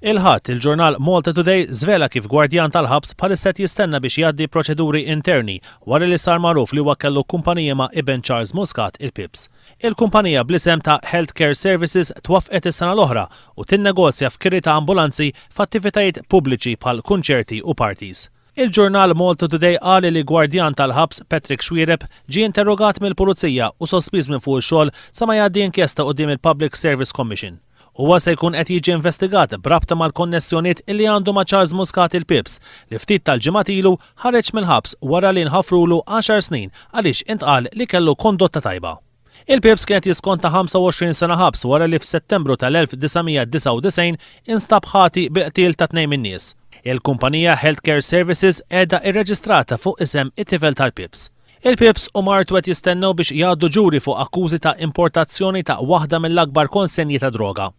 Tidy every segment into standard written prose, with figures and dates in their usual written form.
Il-ħadd il-ġurnal Malta Today żvela kif gwardjan tal-ħabs bħalissa jistenna biex jgħaddi proċeduri interni wara li sar magħruf li huwa kellu kumpanija ma' Ibn Charles Muscat il-Pips. Il-kumpanija bl-isem ta' Healthcare Services twaffqet is-sena l-oħra u tinnegozja f'kiri ta' ambulanzi f'attivitajiet pubbliċi bħal kunċerti u parties. Il-ġurnal Malta Today qal li gwardjan tal-ħabs Patrick Xwiereb ġie interrogat mill-Pulizija u sospiż minn fuq ix-xogħol sa ma jgħaddi inkjesta quddiem il-Public Service Commission. Huwa se jkun qed jiġi investigat brabta mal-konnessjonijiet li għandu ma' Charles Muscat il-Pips li ftit tal-ġimgħat ilu ħareġ mill-ħabs wara li nħafrulu 10 snin għaliex intqal li kellu kondotta tajba. Il-Pips kienet jiskonta 25 sena ħabs wara li f'Settembru tal-1999 instab ħati bil-qtil ta' tnejn min-nies. Il-kumpanija Healthcare Services qiegħda irreġistrata fuq isem it-tifel tal-Pips. Il-Pips u martu qed jistennew biex jgħaddu ġuri fuq akkużi ta' importazzjoni ta' waħda mill-akbar konsenji ta' droga.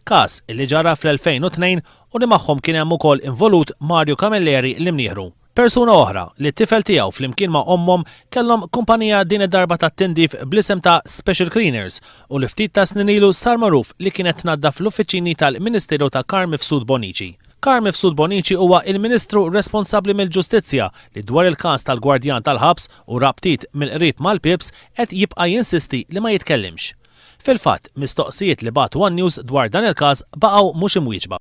Każ illi ġara fl-2002 u li magħhom kien hemm ukoll involut Mario Camilleri l-imnieħru. Persuna oħra li t-tifel tiegħu flimkien ma' ommhom kellhom kumpanija din id-darba ta' tindif bl-isem ta' Special Cleaners u li ftit ta' snin ilu sar magħruf li kienet tnaddaf l-uffiċini tal-Ministeru ta' Carl Mifsud Bonnici. Carl Mifsud Bonnici huwa il-Ministru responsabbli mill-Ġustizzja li dwar il-każ tal-Gwardjan tal-ħabs u rabtiet mill-qrib mal-Pips qed jibqa' jinsisti li ma jitkellimx. Fil-fatt, mistoqsijiet li bagħtu One News dwar dan il-każ baqgħu mhux imwieġba.